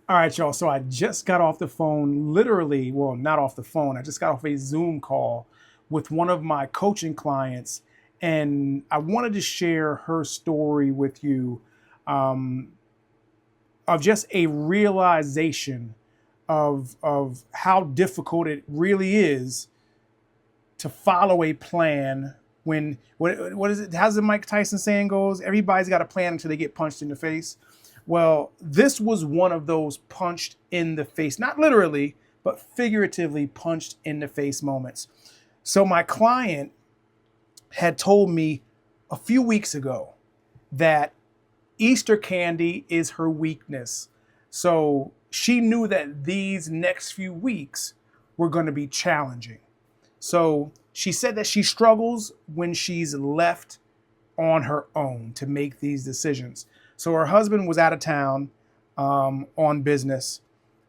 All right, y'all. So I just got off the phone, literally, well, not off the phone. I just got off a Zoom call with one of my coaching clients, and I wanted to share her story with you um, of just a realization of how difficult it really is to follow a plan when what is it? How's the Mike Tyson saying goes? Everybody's got a plan until they get punched in the face. Well, this was one of those punched in the face, not literally, but figuratively punched in the face moments. So my client had told me a few weeks ago that Easter candy is her weakness. So she knew that these next few weeks were going to be challenging. So she said that she struggles when she's left on her own to make these decisions. So her husband was out of town on business,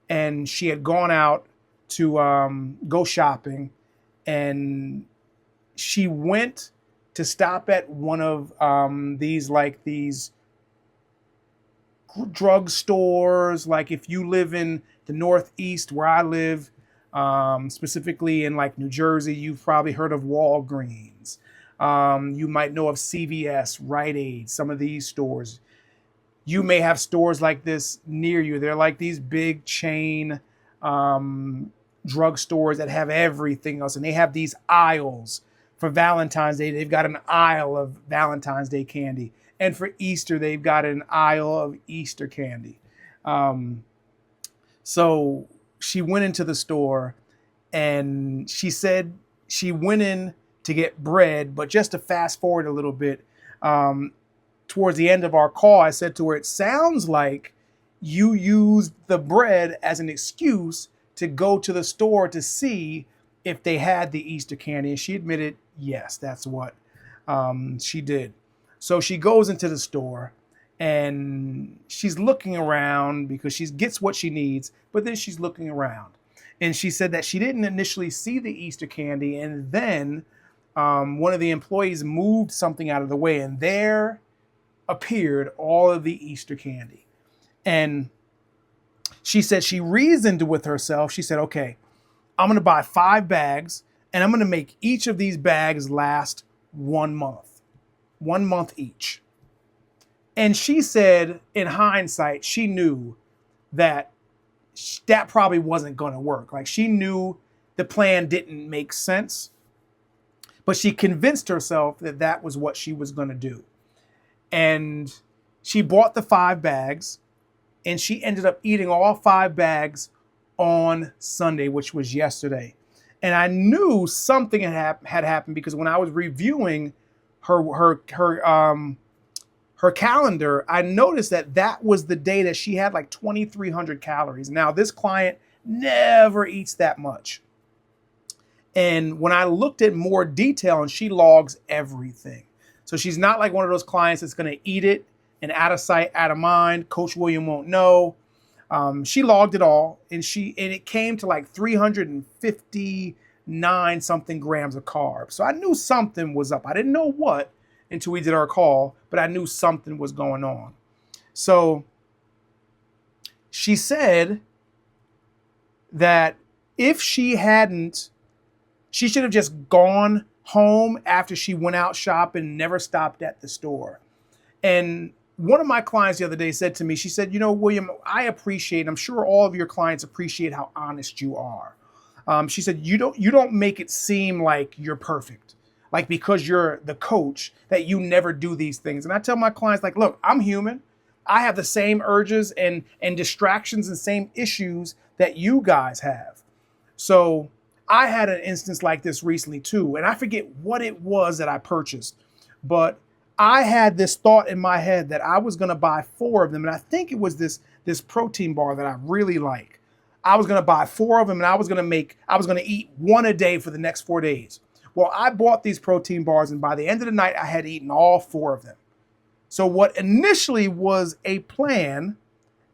and she had gone out to go shopping, and she went to stop at one of these drug stores. Like if you live in the Northeast where I live, specifically in like New Jersey, you've probably heard of Walgreens. You might know of CVS, Rite Aid, some of these stores. You may have stores like this near you. They're like these big chain drug stores that have everything else, and they have these aisles. For Valentine's Day, they've got an aisle of Valentine's Day candy, and for Easter, they've got an aisle of Easter candy. Um, so she went into the store, and she said she went in to get bread, but just to fast forward a little bit, um, towards the end of our call, I said to her, it sounds like you used the bread as an excuse to go to the store to see if they had the Easter candy. And she admitted, yes, that's what she did. So she goes into the store, and she's looking around because she gets what she needs, but then she's looking around. And she said that she didn't initially see the Easter candy, and then one of the employees moved something out of the way, and there appeared all of the Easter candy. And she said she reasoned with herself. She said, okay, I'm going to buy 5 bags, and I'm going to make each of these bags last 1 month each. And she said, in hindsight, she knew that that probably wasn't going to work. Like she knew the plan didn't make sense, but she convinced herself that that was what she was going to do. And she bought the 5 bags, and she ended up eating all 5 bags on Sunday, which was yesterday. And I knew something had happened because when I was reviewing her calendar, I noticed that that was the day that she had like 2,300 calories. Now, this client never eats that much. And when I looked at more detail, and she logs everything. So she's not like one of those clients that's going to eat it and out of sight, out of mind. Coach William won't know. She logged it all, and it came to like 359 something grams of carbs. So I knew something was up. I didn't know what until we did our call, but I knew something was going on. So she said that if she hadn't, she should have just gone home after she went out shopping and never stopped at the store. And one of my clients the other day said to me, she said, William, I appreciate, I'm sure all of your clients appreciate how honest you are. She said, you don't make it seem like you're perfect. Like because you're the coach that you never do these things. And I tell my clients, like, look, I'm human. I have the same urges and distractions and same issues that you guys have. So I had an instance like this recently too. And I forget what it was that I purchased, but I had this thought in my head that I was going to buy 4 of them. And I think it was this protein bar that I really like. I was going to buy 4 of them, and I was going to eat one a day for the next 4 days. Well, I bought these protein bars, and by the end of the night, I had eaten all 4 of them. So what initially was a plan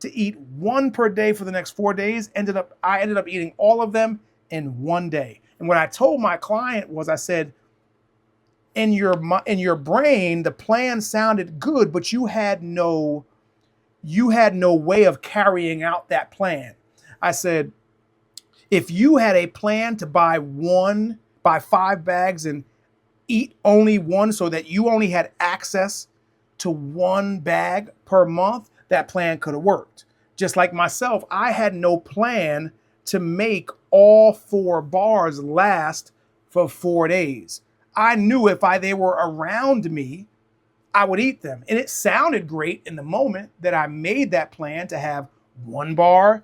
to eat 1 per day for the next 4 days, I ended up eating all of them in 1 day. And what I told my client was, I said, in your brain, the plan sounded good, but you had no you had no way of carrying out that plan. I said, if you had a plan to buy 5 bags and eat only one so that you only had access to 1 bag per month, that plan could have worked. Just like myself, I had no plan to make all 4 bars last for 4 days. I knew if they were around me, I would eat them. And it sounded great in the moment that I made that plan to have 1 bar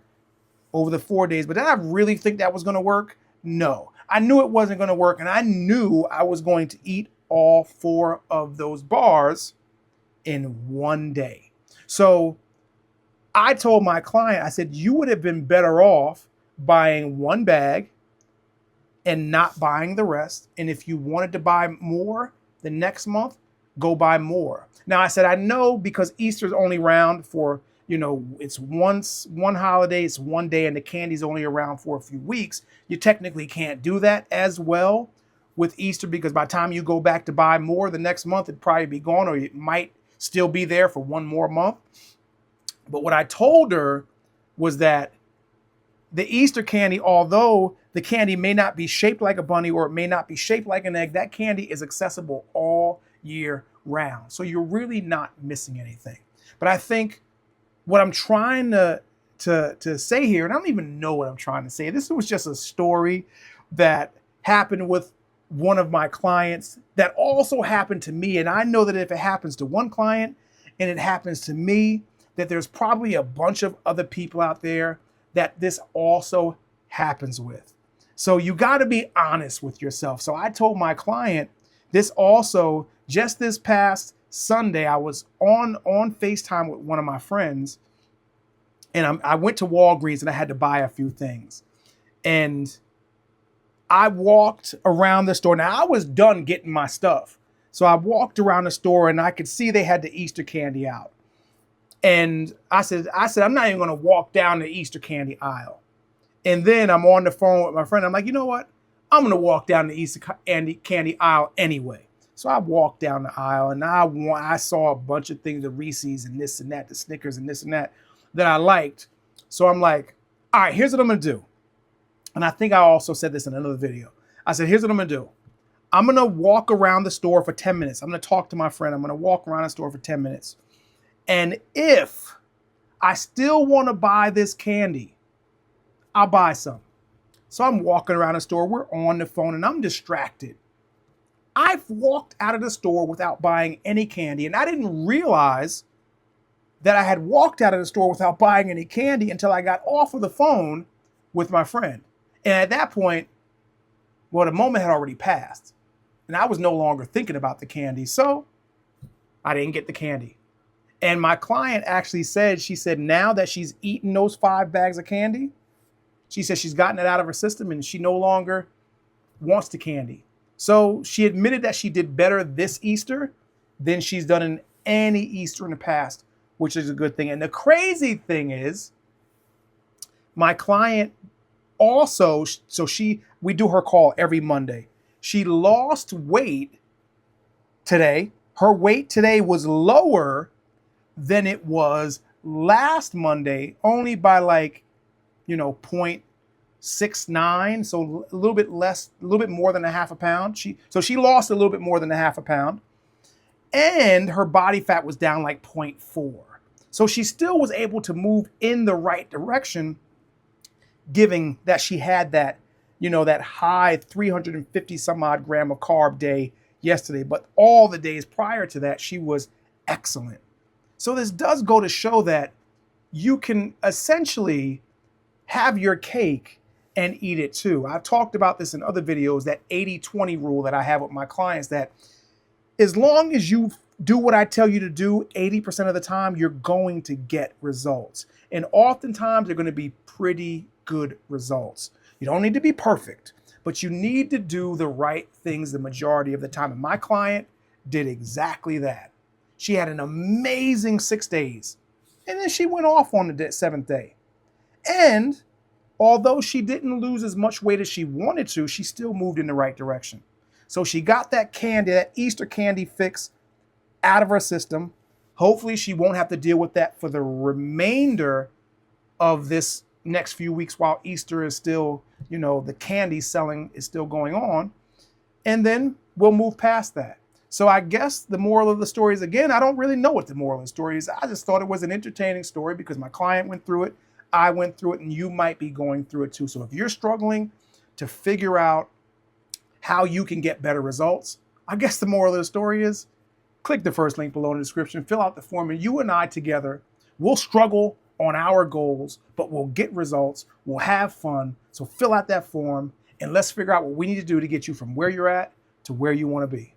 over the 4 days. But did I really think that was going to work? No. I knew it wasn't going to work, and I knew I was going to eat all 4 of those bars in 1 day. So I told my client, I said, you would have been better off buying 1 bag and not buying the rest. And if you wanted to buy more the next month, go buy more. Now, I said, I know because Easter's only around for, it's one holiday, it's 1 day, and the candy's only around for a few weeks. You technically can't do that as well with Easter, because by the time you go back to buy more the next month, it'd probably be gone, or it might still be there for 1 more month. But what I told her was that the Easter candy, although the candy may not be shaped like a bunny or it may not be shaped like an egg, that candy is accessible all year round. So you're really not missing anything. But I think what I'm trying to say here, and I don't even know what I'm trying to say. This was just a story that happened with one of my clients that also happened to me. And I know that if it happens to one client and it happens to me, that there's probably a bunch of other people out there that this also happens with. So you got to be honest with yourself. So I told my client this also, just this past Sunday, I was on FaceTime with one of my friends, and I went to Walgreens and I had to buy a few things. And I walked around the store. Now I was done getting my stuff. So I walked around the store and I could see they had the Easter candy out. And I said, I'm not even going to walk down the Easter candy aisle. And then I'm on the phone with my friend. I'm like, you know what? I'm going to walk down the Easter candy aisle anyway. So I walked down the aisle and I saw a bunch of things, the Reese's and this and that, the Snickers and this and that I liked. So I'm like, all right, here's what I'm going to do. And I think I also said this in another video. I said, here's what I'm going to do. I'm going to walk around the store for 10 minutes. I'm going to talk to my friend. I'm going to walk around the store for 10 minutes. And if I still want to buy this candy, I'll buy some. So I'm walking around the store. We're on the phone and I'm distracted. I've walked out of the store without buying any candy. And I didn't realize that I had walked out of the store without buying any candy until I got off of the phone with my friend. And at that point, well, the moment had already passed. And I was no longer thinking about the candy. So I didn't get the candy. And my client actually said, she said, now that she's eaten those 5 bags of candy, she said she's gotten it out of her system and she no longer wants the candy. So she admitted that she did better this Easter than she's done in any Easter in the past, which is a good thing. And the crazy thing is, my client also, we do her call every Monday. She lost weight today. Her weight today was lower than it was last Monday, only by 0.69, so a little bit less, a little bit more than a half a pound. She lost a little bit more than a half a pound, and her body fat was down 0.4. So she still was able to move in the right direction, given that she had that, that high 350 some odd gram of carb day yesterday. But all the days prior to that, she was excellent. So this does go to show that you can essentially have your cake and eat it too. I've talked about this in other videos, that 80-20 rule that I have with my clients, that as long as you do what I tell you to do 80% of the time, you're going to get results. And oftentimes they're going to be pretty good results. You don't need to be perfect, but you need to do the right things the majority of the time. And my client did exactly that. She had an amazing 6 days, and then she went off on the 7th day. And although she didn't lose as much weight as she wanted to, she still moved in the right direction. So she got that candy, that Easter candy fix out of her system. Hopefully she won't have to deal with that for the remainder of this next few weeks while Easter is still, the candy selling is still going on. And then we'll move past that. So I guess the moral of the story is, again, I don't really know what the moral of the story is. I just thought it was an entertaining story because my client went through it, I went through it, and you might be going through it too. So if you're struggling to figure out how you can get better results, I guess the moral of the story is click the first link below in the description, fill out the form, and you and I together, we'll struggle on our goals, but we'll get results, we'll have fun. So fill out that form and let's figure out what we need to do to get you from where you're at to where you want to be.